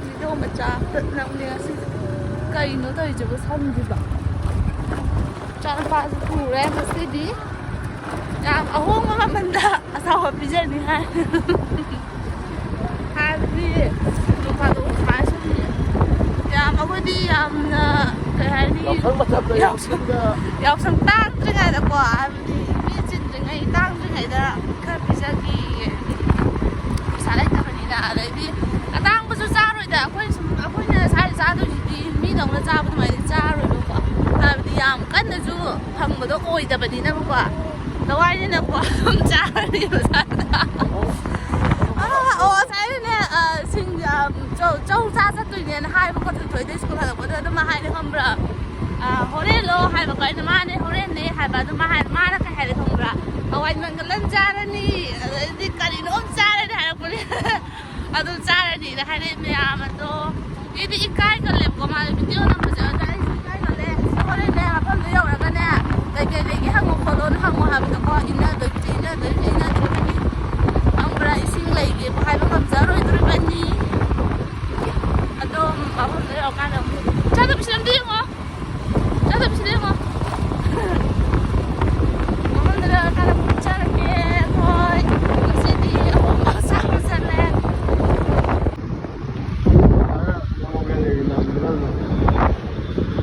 video macam nak ni asyik kau ini tu je bersama juga. Jangan pas pura mesti di. Yang aku mah benda asal hobi je ni kan. Hari lupa tu macam ni. Yang aku di yang kayak ni. Yang tang jangan ada kuah. Micin jangan tang jangan ada kerja lagi. Misalnya tak ni dah ada di. Tang betul cara dah. Aku ni saya satu jadi mi dong le cara betul macam cara tu kuah. Tapi yang kan tu hang betul koi dah beri nama kuah. Lawai ni nak kuah cara ni macam mana? Saya ni sing jauh satu ni hai bukan tu tu sekolah tu betul tu mahal ni hambra. Hore lo hai bukan tu mana hore ni hai bukan mahal mana kan hai hambra. Awak menggelam cara ni di kali nom cara ni hai boleh. Aduh cara ni dah hari ni amat tu. Ini ikai kalau kau malah video nak macam mana ikai kalau. Hore ni apa tu yang orang ni. Lagi hangu kolon hangu habis tu kau ina tu. Hambra ising lagi hai bukan zaro itu ribani. Aduh apa tu yang kan. Cara bisa nanti mo. Cara bisa nanti mo. Mohon dah kalau cara ke koi masih di masak sana.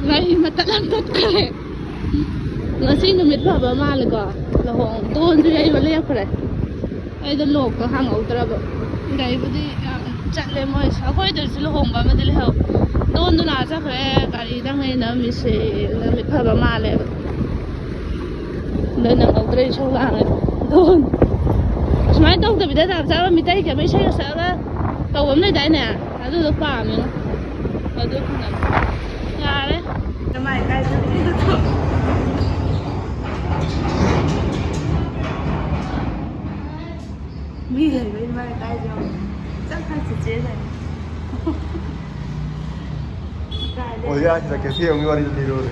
Ngay mata lantot kare. Ngasi numit pa ba malaga. Lahong doon ju ay balik pare. Ay dah lok ka hang outra ba. Ngay budi chat le mo isa ko ito sila hong ba madali ho. Doon doon asa pare kari dang ngay na mise numit pa ba malaga. Doon ang outra yung lang doon. Semai tahu tapi dah tak tahu minta ikan macam mana sahaja. Tahu mana dah ni? Aduh tu paham ya. Aduh kenal. Ya le. Semai kaya tu tu. Mila ni semai kaya tu. Jangan terjadi ni. 我家现在给别人我的理由的。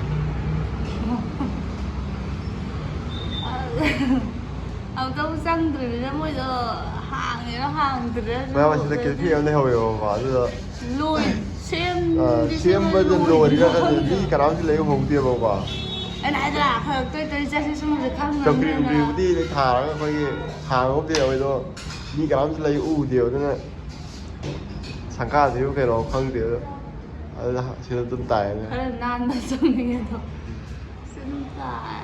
Ông đâu sang từ ra bây giờ hàng thì nó hàng từ ra. 我要现在给别人的好有法子。 Lùi xem đi xem bây giờ lùi đi ra đi cả đám chỉ lấy hồng tiêu vào quả. Anh này là tôi ra xem được không? Trong khi đi lấy thả nó coi hàng hồng tiêu vậy thôi. Đi cả đám chỉ lấy u tiêu thế này. Sáng cả thì cái đó không tiêu. Là chỉ là tuần tài này. Là nan là trong này thôi. Tuần tài.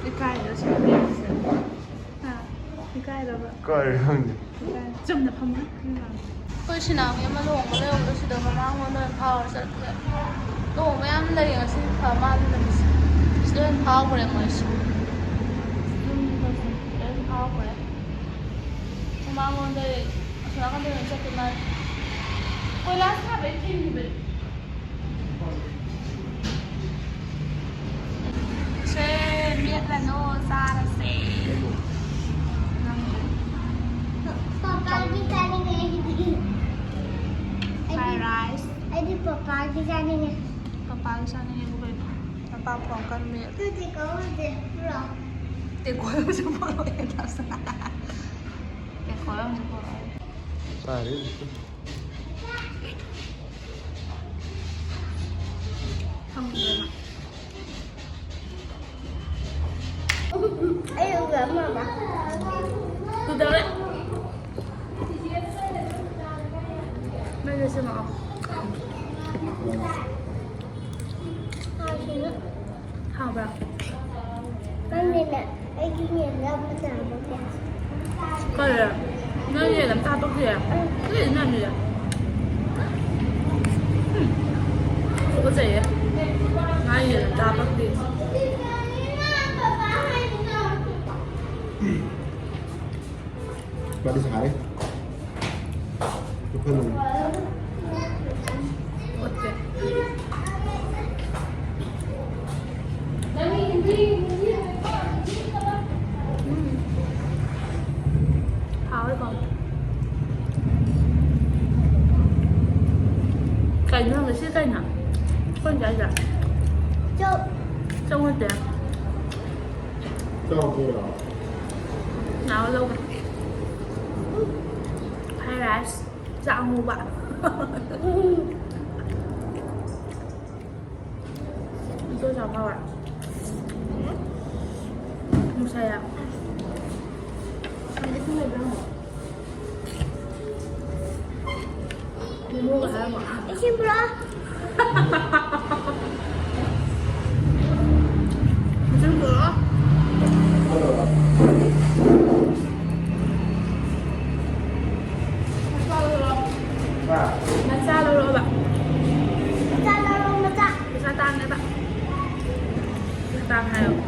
Cái cài đó sẽ bị gì? Cái cài đó vậy. Coi không nhỉ? Trong là không biết. Tôi xin nào em mà luồng mà đây ông tôi xin được mà mang một nơi phao rất là luồng với em đây là xin phao mang mình xin phao của em mới xin phao của em mang một đây chúng ta đây là sẽ cái này tôi lát sao vậy kim vậy sẽ biết là nó ra là sẽ fried rice. Ini papa di sana ni. Papa di sana ni bukan. Papa pangkan mi. Tu di kau deh, bro. Tekoyong semua yang tak sana. Tekoyong semua. Sari. Không được. Ayo enggak mama. Sudah deh. Bây giờ xem nào. Hào vào. Con này nè, anh đi nhìn ra một nào một cái. Coi rồi. Nó gì làm sao tốt gì à? Cái gì làm gì à? Có gì vậy? Ngay gì làm sao tốt gì? Bạn đi xả đi. Chụp hình rồi. Ok. Hào đấy con. Cành nó là xếp cành hả? Con trái gì? Chụp. Trông hơn tiền. Cho cô đó. Nào lâu rồi. Hay rice dạng mù bạn tôi chào các bạn không say ạ anh không được đâu mua cả mà Isim bro. musim bữa massage đâu rồi bạn Masak lalu masak. massage tan đấy bạn massage tan hay không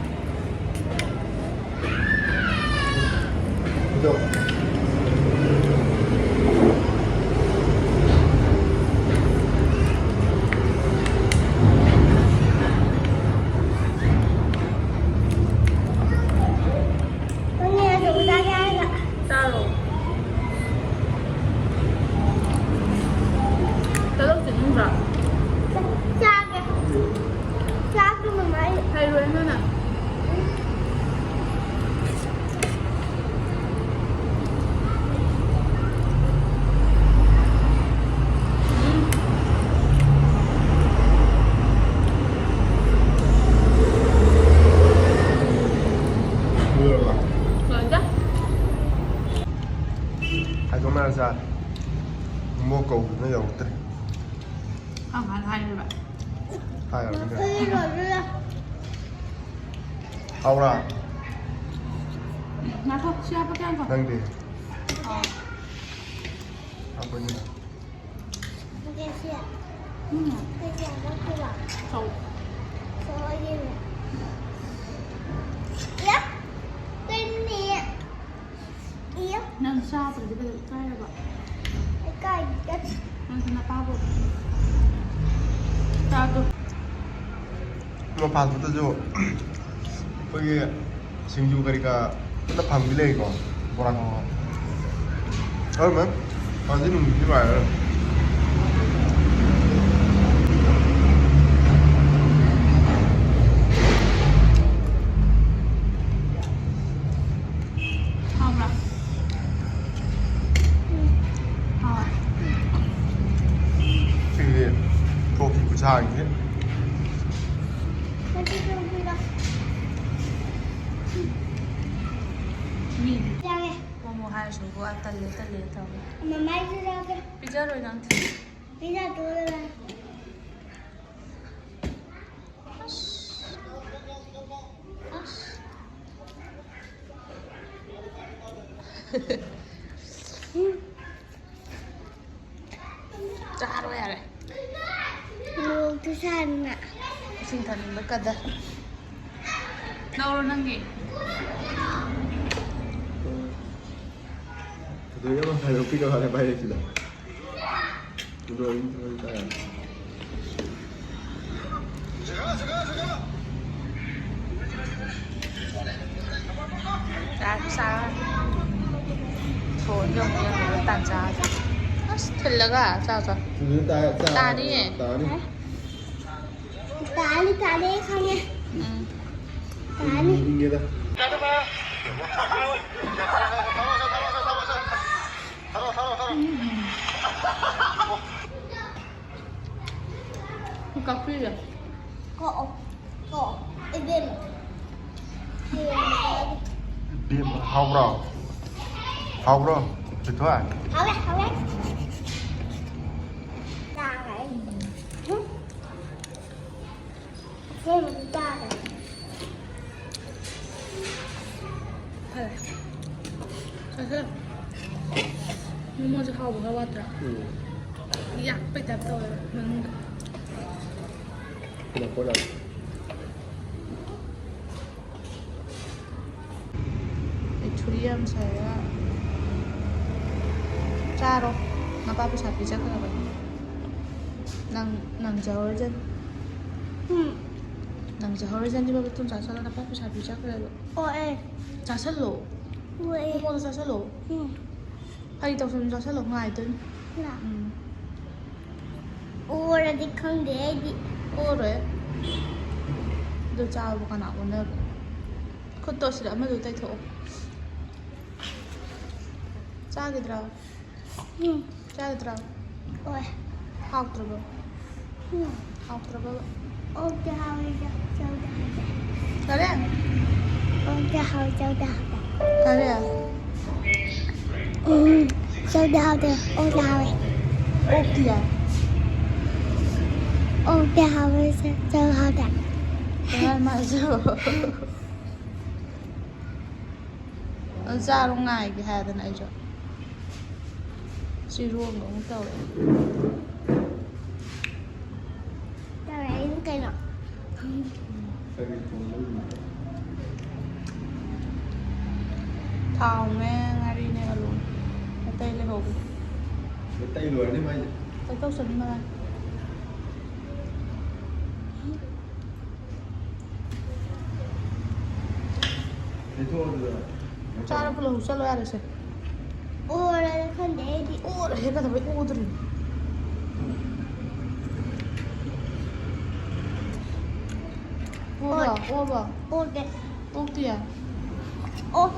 Được. Con nghe rủ ra gai ạ. sao rồi tao lúc tỉnh không rồi Cha kìa. Cha kìa mà mấy. hay luôn nữa nè Mưa rồi. rồi chắc Hai con mang ra. Mua cầu nó dầu tê. không phải hay rồi bạn Hai ở Nó bên phi này. rồi đưa. Hầu ra. nó thôi siapa kan kok Đang đi. oh Apa ini? Oke siap. hmm Oke siap. Oke bang. sâu Sao anh em này. Iya. Tên nè. Iya. nên sao phải bây giờ tay rồi bạn Cái cái. nên kenapa bu sao tuh Mau pas betul jo. Pergi singju karika. Kita panggil kok. Orang kok. Oh man. Pasti nunggu di mana? không đâu không Thì cô thì của cha như thế. Con đi đâu đi đâu. nhìn Ra kìa. qua mùa hai số của anh tân lấy thôi Mà máy đi ra kìa. bây giờ rồi nắng thì Đi ra tôi ra. cha rồi à này Mua cái sàn ạ. sinh thần nó cần đây đâu rồi năng nghỉ Itu ya mah kalau pikir hal yang baik sudah. Udah ini saya. ra sao thổi nhông nhông tàn ra thật là cả sao rồi Sudah tak. Ta đi. Ta đi. Tá đi không nha. ừ. Tá đi. Ini dah. cà phê à Cộ. Cộ. Đi bên. Đi học rồi. Học rồi. Được thôi à? Háo đấy, háo đấy. Ta này. Đây là ta này. phải sao thế nhưng màจะเข้าบอกว่าจะอยากไปจับตัวมัน Kenapa dah? Etudiam saya Caro ngapa aku sapi jaga apa nang jauh aja nang jauh aja juga betul jasal ngapa aku sapi jaga lo Ôi. jasal lo Ôi. mau jasal lo hay tao xem jasal lo ngoài tên Nào. Ôi là đi không để đi. ô rồi đồ chào bukan nak bener kau tahu sudah mah đồ tay thổ cha gitu 짜들어. ôi 하고 들어봐. 하고 들어봐. ô cái hao đi châu đào 그래. ô cái hao châu đào 그래. châu đào được ô đào này 어디야? ô cái hao đi châu hao đào 정말 맞아. 자로 nga이 cái hai tên này rồi. Suy ruộng cũng tao. tao lấy những cây nọ Thao nghe ngay đi nè luôn. Cái tay lên hộp. cái tay lùi đi mày Tay tao sần mà. thì thua rồi Cha nó 불러 살로 해야 돼. ô là con để đi 오, 얘가 다 왜 오들이? 오봐, 오봐. ô cái 어디야? ô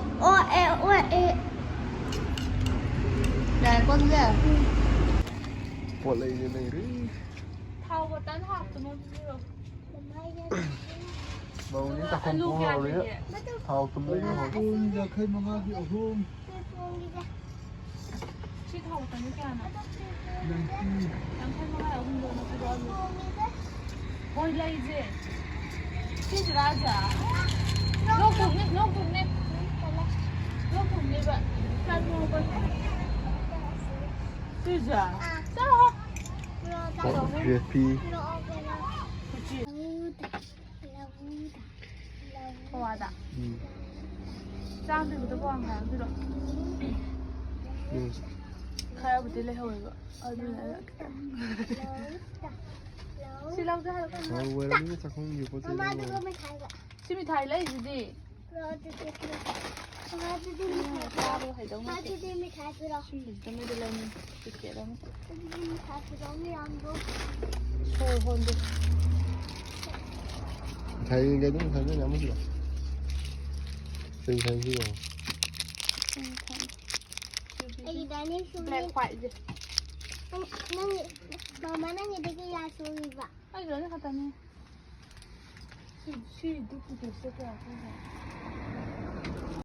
ê 야, 건데. của lấy cái này đấy 타오가 딴 학도 못 들어. bầu những ta không có hào đấy á hào tùm lấy hào ôn giờ khi mà ngao hiệu hôn 시 타고 다니게 하나. 양팔마가 없는 거는 그거 하고. 거기라 이제. 치즈를 하자. 너 국내. 너 국내 봐. 잘 먹어. 치즈. 싸워. VSP 그치. 좋아하다. 짱들부터 보안 가야 들어. 가야부터 레하고 이거. 아주 실랑도 하러 가. quên lắm chắc không nhiều có gì Mama đâu đưa mình thấy vậy. 심이 다 일래 이제. Rồi từ từ từ. Mama đưa mình thấy. 따로 해정. Mama đưa mình thấy rồi. 심이 좀 해들라니. 이렇게 하면 Đưa mình thấy rồi mới ăn luôn. 소혼도. thấy cái đúng thấy nó nhắm gì thấy gì rồi Ai đã nên xuống Lại đi. khoại gì. Mama nó nhìn thấy cái da xuống đi vậy. 아 이거 갖다 내. 시 듣고 됐을 거야.